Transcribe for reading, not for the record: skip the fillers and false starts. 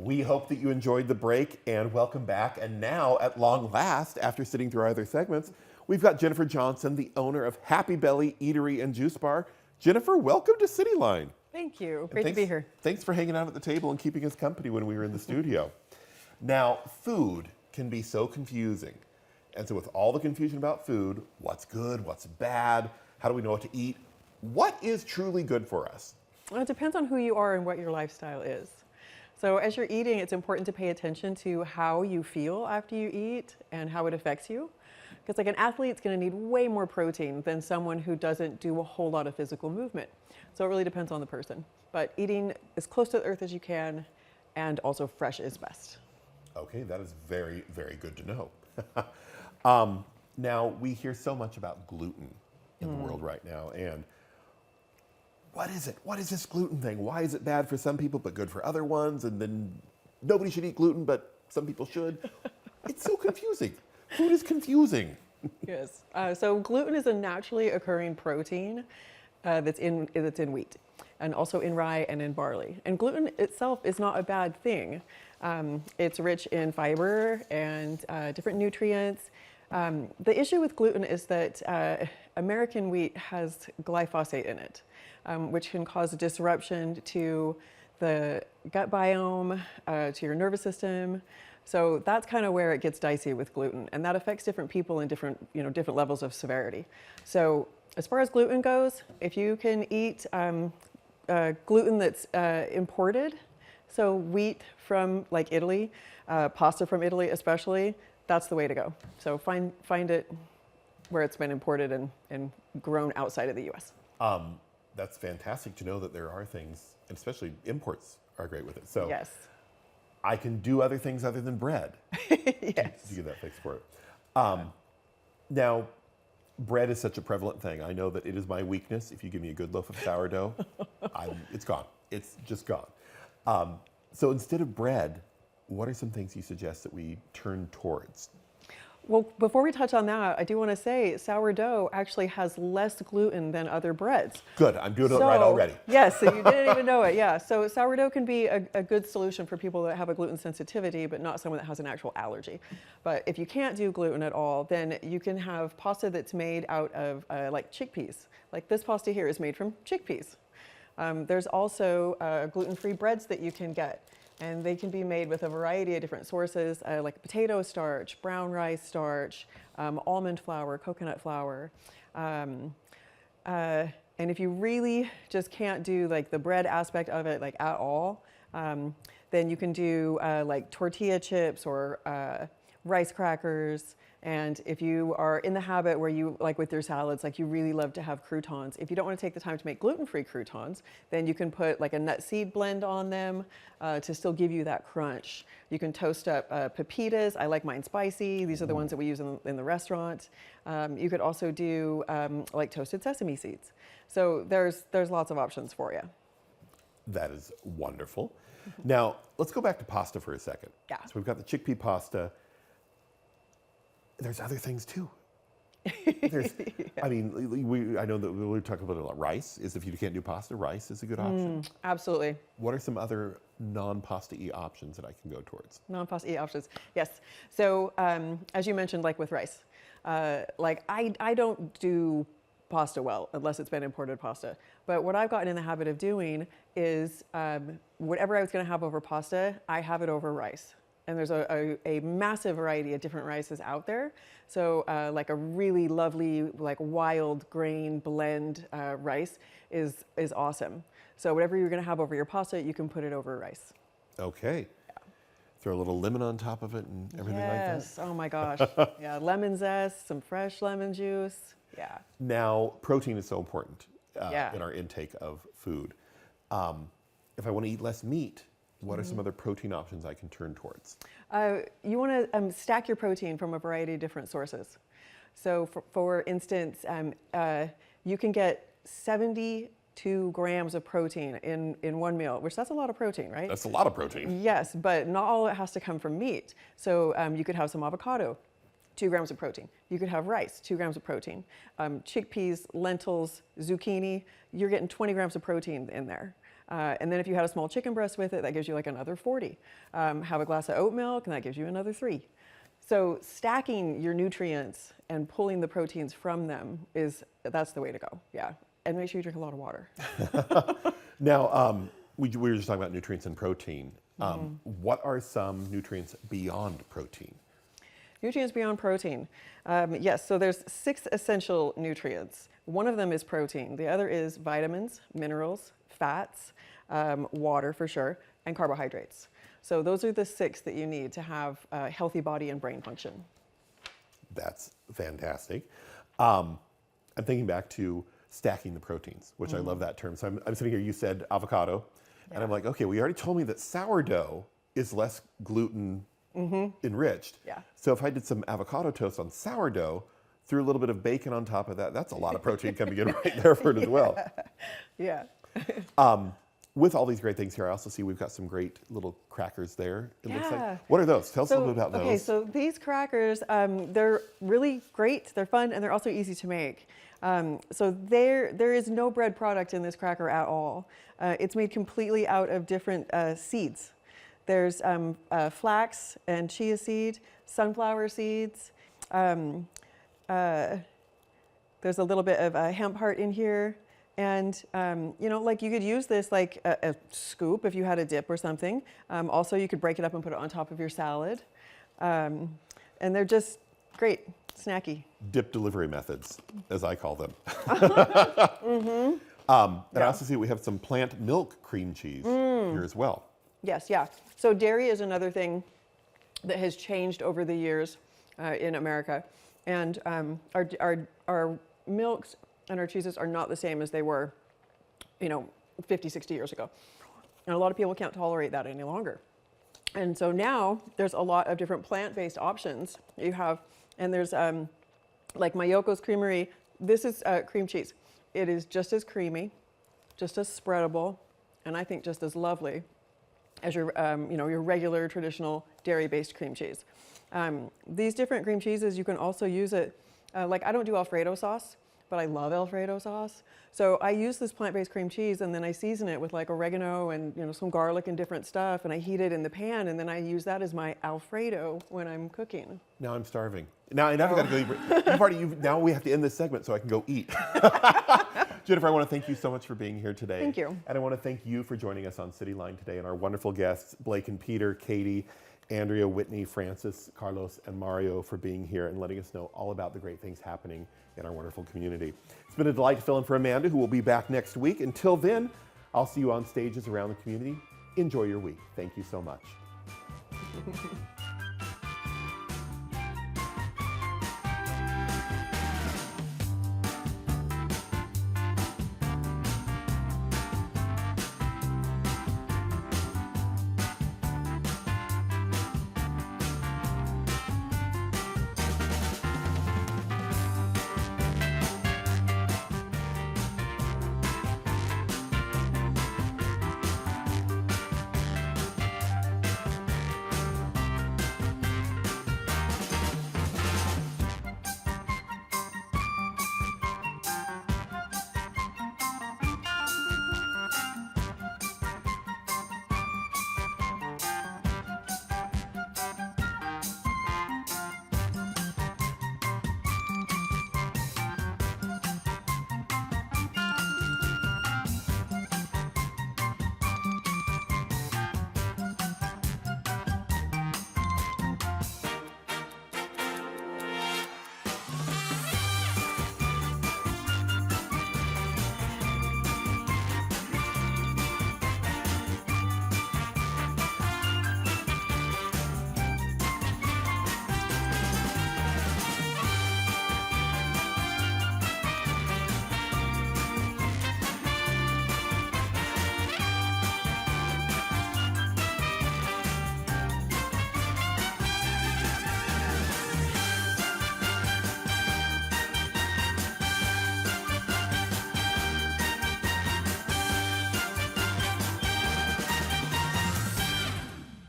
We hope that you enjoyed the break and welcome back. And now, at long last, after sitting through our other segments, we've got Jennifer Johnson, the owner of Happy Belly Eatery and Juice Bar. Jennifer, welcome to Cityline. Thank you. Great to be here. Thanks for hanging out at the table and keeping us company when we were in the studio. Now, food can be so confusing. And so with all the confusion about food, what's good, what's bad, how do we know what to eat? What is truly good for us? Well, it depends on who you are and what your lifestyle is. So as you're eating, it's important to pay attention to how you feel after you eat and how it affects you. Because like an athlete's going to need way more protein than someone who doesn't do a whole lot of physical movement. So it really depends on the person. But eating as close to the earth as you can and also fresh is best. Okay, that is very, very good to know. Now, we hear so much about gluten in the world right now. And what is it? What is this gluten thing? Why is it bad for some people but good for other ones? And then nobody should eat gluten, but some people should. It's so confusing. Food is confusing. Yes. So gluten is a naturally occurring protein that's in wheat and also in rye and in barley. And gluten itself is not a bad thing. It's rich in fiber and different nutrients. The issue with gluten is that American wheat has glyphosate in it, which can cause a disruption to the gut biome, to your nervous system. So that's kind of where it gets dicey with gluten, and that affects different people in different levels of severity. So as far as gluten goes, if you can eat gluten that's imported, so wheat from like Italy, pasta from Italy especially, that's the way to go. So find it where it's been imported and grown outside of the U.S. That's fantastic to know that there are things, and especially imports are great with it. So yes. I can do other things other than bread. Yes. To get that fixed for it. Now, bread is such a prevalent thing. I know that it is my weakness. If you give me a good loaf of sourdough, it's gone. It's just gone. So instead of bread, what are some things you suggest that we turn towards? Well, before we touch on that, I do want to say sourdough actually has less gluten than other breads. Good, I'm doing it right already. Yes, so you didn't even know it, yeah. So sourdough can be a good solution for people that have a gluten sensitivity, but not someone that has an actual allergy. But if you can't do gluten at all, then you can have pasta that's made out of like chickpeas. Like this pasta here is made from chickpeas. There's also gluten-free breads that you can get. And they can be made with a variety of different sources, like potato starch, brown rice starch, almond flour, coconut flour. And if you really just can't do like the bread aspect of it like at all, then you can do like tortilla chips or rice crackers. And if you are in the habit where you, like with your salads, like you really love to have croutons, if you don't want to take the time to make gluten-free croutons, then you can put like a nut seed blend on them to still give you that crunch. You can toast up pepitas. I like mine spicy. These are the ones that we use in the restaurant. You could also do like toasted sesame seeds. So there's lots of options for you. That is wonderful. Now, let's go back to pasta for a second. Yeah. So we've got the chickpea pasta. There's other things too. I mean, I know that we talk about a lot. Rice is, if you can't do pasta, rice is a good option. Absolutely. What are some other non-pasta-y options that I can go towards? Non-pasta-y options, yes. So as you mentioned, like with rice, like I don't do pasta well unless it's been imported pasta. But what I've gotten in the habit of doing is whatever I was going to have over pasta, I have it over rice. And there's a massive variety of different rices out there. So like a really lovely, like wild grain blend rice is awesome. So whatever you're gonna have over your pasta, you can put it over rice. Okay. Yeah. Throw a little lemon on top of it and everything like that? Yes, oh my gosh. Yeah, lemon zest, some fresh lemon juice, yeah. Now, protein is so important Yeah. in our intake of food. If I wanna eat less meat, what are some other protein options I can turn towards? You want to stack your protein from a variety of different sources. So for instance, you can get 72 grams of protein in one meal, which that's a lot of protein, right? That's a lot of protein. Yes, but not all of it has to come from meat. So you could have some avocado, 2 grams of protein. You could have rice, 2 grams of protein. Chickpeas, lentils, zucchini, you're getting 20 grams of protein in there. And then if you had a small chicken breast with it, that gives you like another 40. Have a glass of oat milk, and that gives you another 3. So stacking your nutrients and pulling the proteins from them that's the way to go. Yeah. And make sure you drink a lot of water. Now, we were just talking about nutrients and protein. What are some nutrients beyond protein? Nutrients beyond protein. Yes, so there's 6 essential nutrients. One of them is protein. The other is vitamins, minerals, fats, water for sure, and carbohydrates. So those are the 6 that you need to have a healthy body and brain function. That's fantastic. I'm thinking back to stacking the proteins, which I love that term. So I'm sitting here, you said avocado, and I'm like, okay, well, you already told me that sourdough is less gluten enriched. Yeah. So if I did some avocado toast on sourdough, threw a little bit of bacon on top of that, that's a lot of protein coming in right there for it as well. Yeah. With all these great things here, I also see we've got some great little crackers there, it looks Yeah. like. What are those? Tell us a little bit about those. Okay, so these crackers, they're really great, they're fun, and they're also easy to make. So there is no bread product in this cracker at all. It's made completely out of different seeds. There's flax and chia seed, sunflower seeds. There's a little bit of hemp heart in here. And, you know, like you could use this like a scoop if you had a dip or something. Also, you could break it up and put it on top of your salad. And they're just great, snacky. Dip delivery methods, as I call them. And I also see we have some plant milk cream cheese here as well. Yes, yeah. So dairy is another thing that has changed over the years in America. And our milks and our cheeses are not the same as they were, you know, 50, 60 years ago. And a lot of people can't tolerate that any longer. And so now there's a lot of different plant-based options you have. And there's like Mayoko's Creamery. This is cream cheese. It is just as creamy, just as spreadable, and I think just as lovely as your, you know, your regular traditional dairy-based cream cheese. These different cream cheeses, you can also use it, like I don't do Alfredo sauce, but I love Alfredo sauce. So I use this plant-based cream cheese and then I season it with like oregano and, you know, some garlic and different stuff, and I heat it in the pan, and then I use that as my Alfredo when I'm cooking. Now I'm starving. Now I've got to go eat. Now we have to end this segment so I can go eat. Jennifer, I want to thank you so much for being here today. Thank you. And I want to thank you for joining us on Cityline today, and our wonderful guests, Blake and Peter, Katie, Andrea, Whitney, Francis, Carlos, and Mario, for being here and letting us know all about the great things happening in our wonderful community. It's been a delight to fill in for Amanda, who will be back next week. Until then, I'll see you on stages around the community. Enjoy your week. Thank you so much.